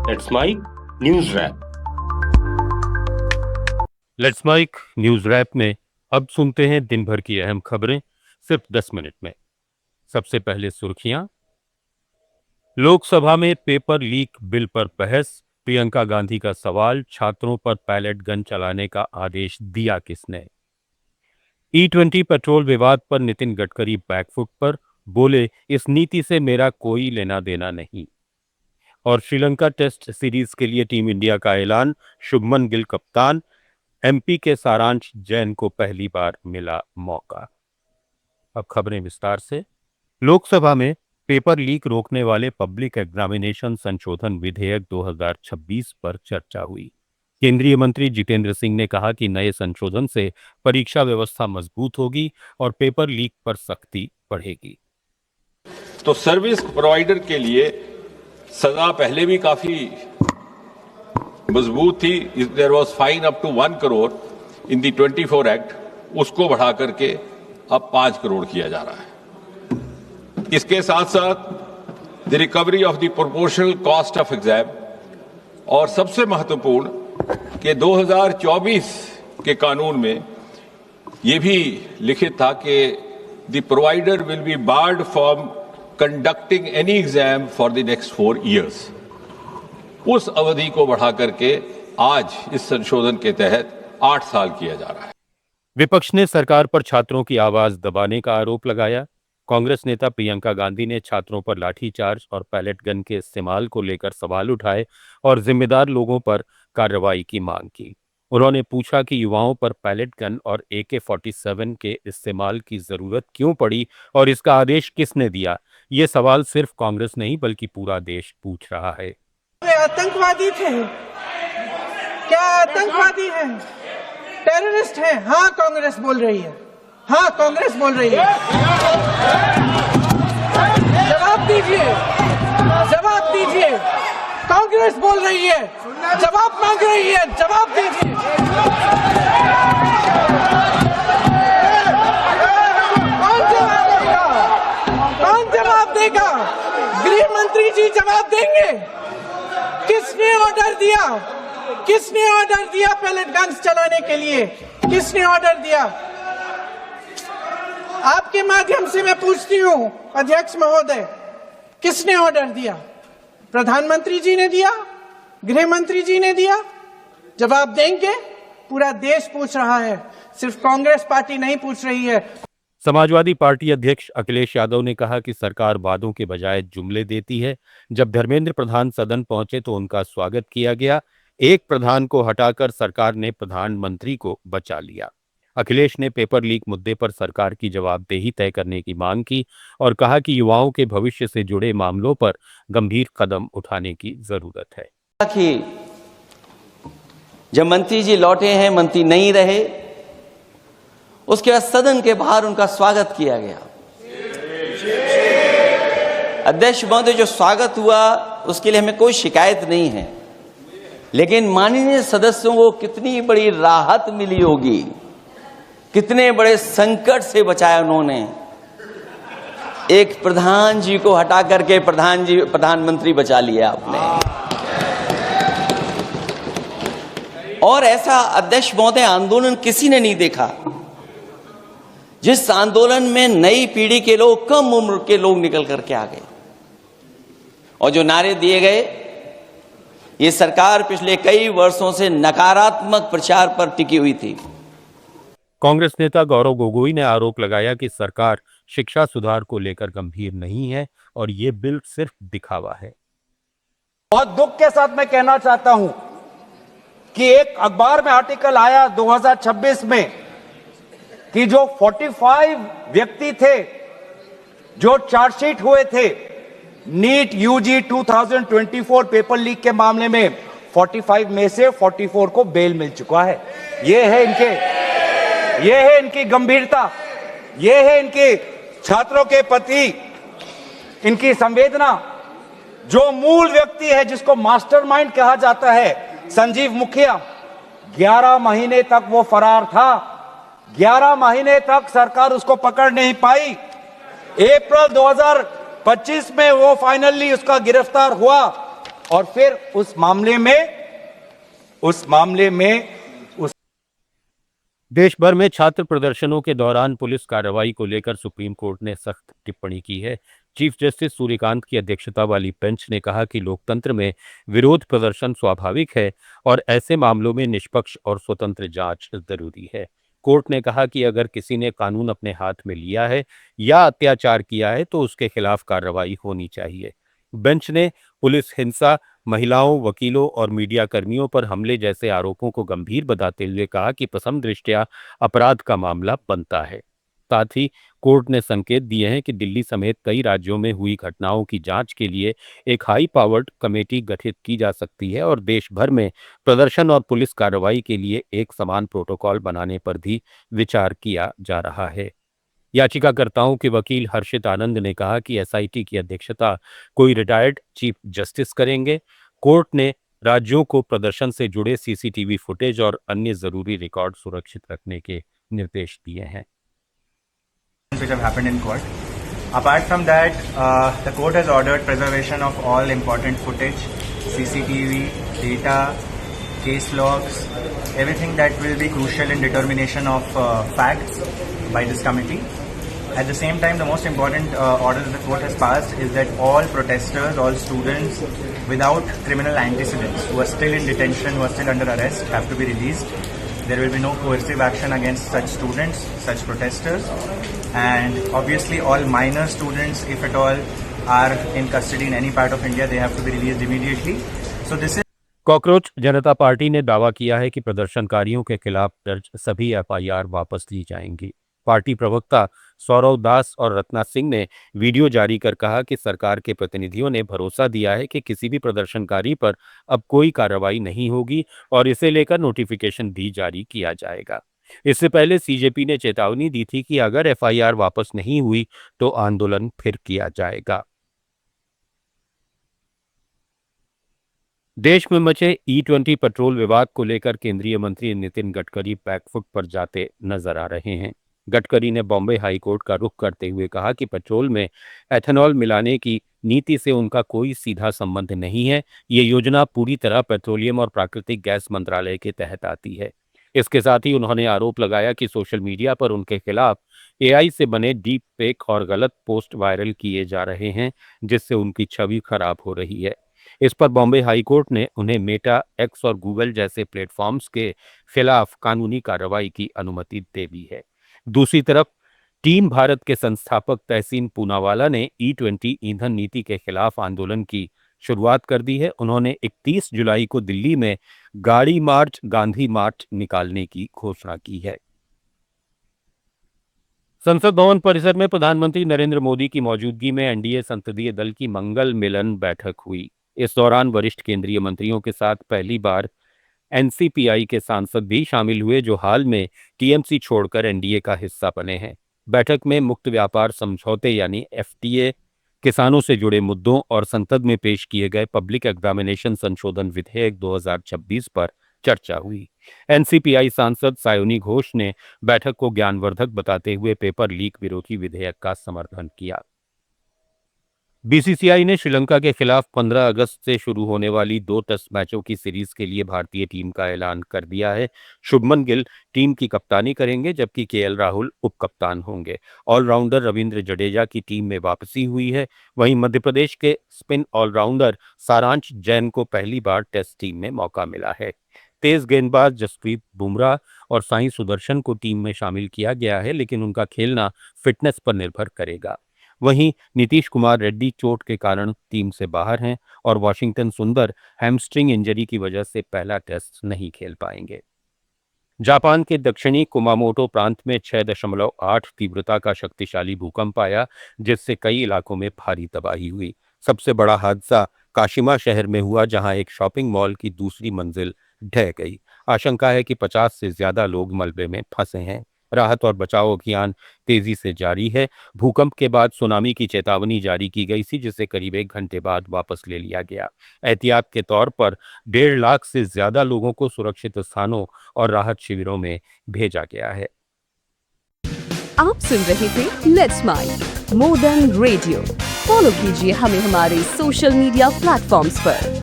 Let's mike news wrap. Let's mike news wrap में अब सुनते हैं दिन भर की अहम खबरें सिर्फ 10 मिनट में। सबसे पहले सुर्खियां। लोकसभा में पेपर लीक बिल पर बहस, प्रियंका गांधी का सवाल, छात्रों पर पैलेट गन चलाने का आदेश दिया किसने। E20 पेट्रोल विवाद पर नितिन गडकरी बैकफुट पर, बोले इस नीति से मेरा कोई लेना देना नहीं। और श्रीलंका टेस्ट सीरीज के लिए टीम इंडिया का ऐलान, शुभमन गिल कप्तान, MP के सारांश जैन को पहली बार मिला मौका। अब खबरें विस्तार से। लोकसभा में पेपर लीक रोकने वाले पब्लिक एग्जामिनेशन संशोधन विधेयक 2026 पर चर्चा हुई। केंद्रीय मंत्री जितेंद्र सिंह ने कहा कि नए संशोधन से परीक्षा व्यवस्था मजबूत होगी और पेपर लीक पर सख्ती बढ़ेगी। तो सर्विस प्रोवाइडर के लिए सजा पहले भी काफी मजबूत थी। There was fine up to 1 crore in the 24 act, उसको बढ़ा करके अब 5 करोड़ किया जा रहा है। इसके साथ साथ the recovery of the proportional cost of exam, और सबसे महत्वपूर्ण कि 2024 के कानून में यह भी लिखित था कि the provider will be board from conducting any exam for the next 4 years। उस अवधि को बढ़ा करके आज इस संशोधन के तहत 8 साल किया जा रहा है। विपक्ष ने सरकार पर छात्रों की आवाज दबाने का आरोप लगाया। कांग्रेस नेता प्रियंका गांधी ने छात्रों पर लाठीचार्ज और पैलेट गन के इस्तेमाल को लेकर सवाल उठाए और जिम्मेदार लोगों पर कार्रवाई की मांग की। उन्होंने पूछा कि युवाओं पर पैलेट गन और AK-47 के इस्तेमाल की जरूरत क्यों पड़ी और इसका आदेश किसने दिया। ये सवाल सिर्फ कांग्रेस नहीं बल्कि पूरा देश पूछ रहा है। आतंकवादी थे क्या? आतंकवादी हैं, टेररिस्ट हैं? हाँ, कांग्रेस बोल रही है। हाँ, कांग्रेस बोल रही है। जवाब दीजिए, जवाब दीजिए। कांग्रेस बोल रही है, जवाब मांग रही है, जवाब दीजिए। कौन जवाब देगा? कौन जवाब देगा? गृह मंत्री जी जवाब देंगे। किसने ऑर्डर दिया? किसने ऑर्डर दिया पैलेट गन्स चलाने के लिए? किसने ऑर्डर दिया? आपके माध्यम से मैं पूछती हूं अध्यक्ष महोदय, किसने ऑर्डर दिया? प्रधानमंत्री जी ने दिया? गृह मंत्री जी ने दिया? जवाब देंगे। पूरा देश पूछ रहा है, सिर्फ कांग्रेस पार्टी नहीं पूछ रही है। समाजवादी पार्टी अध्यक्ष अखिलेश यादव ने कहा कि सरकार वादों के बजाय जुमले देती है। जब धर्मेंद्र प्रधान सदन पहुंचे तो उनका स्वागत किया गया। एक प्रधान को हटाकर सरकार ने प्रधानमंत्री को बचा लिया। अखिलेश ने पेपर लीक मुद्दे पर सरकार की जवाबदेही तय करने की मांग की और कहा कि युवाओं के भविष्य से जुड़े मामलों पर गंभीर कदम उठाने की जरूरत है। कि जब मंत्री जी लौटे हैं, मंत्री नहीं रहे, उसके बाद सदन के बाहर उनका स्वागत किया गया। अध्यक्ष महोदय, जो स्वागत हुआ उसके लिए हमें कोई शिकायत नहीं है, लेकिन माननीय सदस्यों को कितनी बड़ी राहत मिली होगी, कितने बड़े संकट से बचाया उन्होंने। एक प्रधान जी को हटा करके प्रधानमंत्री बचा लिया आपने। और ऐसा अध्यक्ष महोदय आंदोलन किसी ने नहीं देखा, जिस आंदोलन में नई पीढ़ी के लोग, कम उम्र के लोग निकल करके आ गए और जो नारे दिए गए। ये सरकार पिछले कई वर्षों से नकारात्मक प्रचार पर टिकी हुई थी। कांग्रेस नेता गौरव गोगोई ने आरोप लगाया कि सरकार शिक्षा सुधार को लेकर गंभीर नहीं है और ये बिल सिर्फ दिखावा है। बहुत दुख के साथ मैं कहना चाहता हूं कि एक अखबार में आर्टिकल आया 2026 में कि जो 45 व्यक्ति थे जो चार्जशीट हुए थे नीट UG 2024 पेपर लीक के मामले में, 45 में से 44 को बेल मिल चुका है। ये है इनकी गंभीरता, ये है इनके छात्रों के प्रति इनकी संवेदना। जो मूल व्यक्ति है, जिसको मास्टरमाइंड कहा जाता है, संजीव मुखिया, 11 महीने तक वो फरार था। 11 महीने तक सरकार उसको पकड़ नहीं पाई। अप्रैल 2025 में वो फाइनली उसका गिरफ्तार हुआ और फिर उस मामले में देश भर में छात्र प्रदर्शनों के दौरान पुलिस कार्रवाई को लेकर सुप्रीम कोर्ट ने सख्त टिप्पणी की है। चीफ जस्टिस सूर्यकांत की अध्यक्षता वाली बेंच ने कहा कि लोकतंत्र में विरोध प्रदर्शन स्वाभाविक है और ऐसे मामलों में निष्पक्ष और स्वतंत्र जांच जरूरी है। कोर्ट ने कहा कि अगर किसी ने कानून अपने हाथ में लिया है या अत्याचार किया है तो उसके खिलाफ कार्रवाई होनी चाहिए। बेंच ने पुलिस हिंसा, महिलाओं, वकीलों और मीडिया कर्मियों पर हमले जैसे आरोपों को गंभीर बताते हुए कहा कि प्रथम दृष्टया अपराध का मामला बनता है। साथ ही कोर्ट ने संकेत दिए हैं कि दिल्ली समेत कई राज्यों में हुई घटनाओं की जांच के लिए एक हाई पावर्ड कमेटी गठित की जा सकती है और देश भर में प्रदर्शन और पुलिस कार्रवाई के लिए एक समान प्रोटोकॉल बनाने पर भी विचार किया जा रहा है। याचिकाकर्ताओं के वकील हर्षित आनंद ने कहा कि एसआईटी की अध्यक्षता कोई रिटायर्ड चीफ जस्टिस करेंगे। कोर्ट ने राज्यों को प्रदर्शन से जुड़े सीसीटीवी फुटेज और अन्य जरूरी रिकॉर्ड सुरक्षित रखने के निर्देश दिए हैं। Which have happened in court. Apart from that, the court has ordered preservation of all important footage, CCTV, data, case logs, everything that will be crucial in determination of facts by this committee. At the same time, the most important order that the court has passed is that all protesters, all students without criminal antecedents who are still in detention, who are still under arrest, have to be released. There will be no coercive action against such students, such protesters, and obviously all minor students, if at all, are in custody in any part of India, they have to be released immediately. So this is cockroach Janata party ने दावा किया है कि प्रदर्शनकारियों के खिलाफ दर्ज सभी एफआईआर वापस ली जाएंगी। पार्टी प्रवक्ता सौरव दास और रत्ना सिंह ने वीडियो जारी कर कहा कि सरकार के प्रतिनिधियों ने भरोसा दिया है कि किसी भी प्रदर्शनकारी पर अब कोई कार्रवाई नहीं होगी और इसे लेकर नोटिफिकेशन भी जारी किया जाएगा। इससे पहले सीजेपी ने चेतावनी दी थी कि अगर एफआईआर वापस नहीं हुई तो आंदोलन फिर किया जाएगा। देश में मचे E20 पेट्रोल विवाद को लेकर केंद्रीय मंत्री नितिन गडकरी बैकफुट पर जाते नजर आ रहे हैं। गडकरी ने बॉम्बे हाई कोर्ट का रुख करते हुए कहा कि पेट्रोल में एथेनॉल मिलाने की नीति से उनका कोई सीधा संबंध नहीं है। ये योजना पूरी तरह पेट्रोलियम और प्राकृतिक गैस मंत्रालय के तहत आती है। इसके साथ ही उन्होंने आरोप लगाया कि सोशल मीडिया पर उनके खिलाफ एआई से बने डीप फेक और गलत पोस्ट वायरल किए जा रहे हैं, जिससे उनकी छवि खराब हो रही है। इस पर बॉम्बे हाई कोर्ट ने उन्हें मेटा, एक्स और गूगल जैसे प्लेटफॉर्म्स के खिलाफ कानूनी कार्रवाई की अनुमति दे दी है। दूसरी तरफ टीम भारत के संस्थापक तहसीन पूनावाला ने E20 ईंधन नीति के खिलाफ आंदोलन की शुरुआत कर दी है। उन्होंने 31 जुलाई को दिल्ली में गाड़ी मार्च, गांधी मार्च निकालने की घोषणा की है। संसद भवन परिसर में प्रधानमंत्री नरेंद्र मोदी की मौजूदगी में एनडीए संसदीय दल की मंगल मिलन बैठक हुई। इस दौरान वरिष्ठ केंद्रीय मंत्रियों के साथ पहली बार एनसीपीआई के सांसद भी शामिल हुए, जो हाल में टीएमसी छोड़कर एनडीए का हिस्सा बने हैं। बैठक में मुक्त व्यापार समझौते यानी एफटीए, किसानों से जुड़े मुद्दों और संसद में पेश किए गए पब्लिक एग्जामिनेशन संशोधन विधेयक 2026 पर चर्चा हुई। एनसीपीआई सांसद सायोनी घोष ने बैठक को ज्ञानवर्धक बताते हुए पेपर लीक विरोधी विधेयक का समर्थन किया। बीसीसीआई ने श्रीलंका के खिलाफ 15 अगस्त से शुरू होने वाली 2 टेस्ट मैचों की सीरीज के लिए भारतीय टीम का ऐलान कर दिया है। शुभमन गिल टीम की कप्तानी करेंगे, जबकि केएल राहुल उप कप्तान होंगे। ऑलराउंडर रविंद्र जडेजा की टीम में वापसी हुई है। वहीं मध्य प्रदेश के स्पिन ऑलराउंडर सारांश जैन को पहली बार टेस्ट टीम में मौका मिला है। तेज गेंदबाज जसप्रीत बुमराह और साई सुदर्शन को टीम में शामिल किया गया है, लेकिन उनका खेलना फिटनेस पर निर्भर करेगा। वहीं नीतीश कुमार रेड्डी चोट के कारण टीम से बाहर हैं और वॉशिंगटन सुंदर हैमस्ट्रिंग इंजरी की वजह से पहला टेस्ट नहीं खेल पाएंगे। जापान के दक्षिणी कुमामोटो प्रांत में 6.8 तीव्रता का शक्तिशाली भूकंप आया, जिससे कई इलाकों में भारी तबाही हुई। सबसे बड़ा हादसा काशिमा शहर में हुआ, जहां एक शॉपिंग मॉल की दूसरी मंजिल ढह गई। आशंका है कि 50 से ज्यादा लोग मलबे में फंसे हैं। राहत और बचाव अभियान तेजी से जारी है। भूकंप के बाद सुनामी की चेतावनी जारी की गई थी, जिसे करीब 1 घंटे बाद वापस ले लिया गया। एहतियात के तौर पर 1.5 लाख से ज्यादा लोगों को सुरक्षित स्थानों और राहत शिविरों में भेजा गया है। आप सुन रहे थे let's smile more than radio. Follow कीजिए हमें हमारे सोशल मीडिया प्लेटफॉर्म्स पर।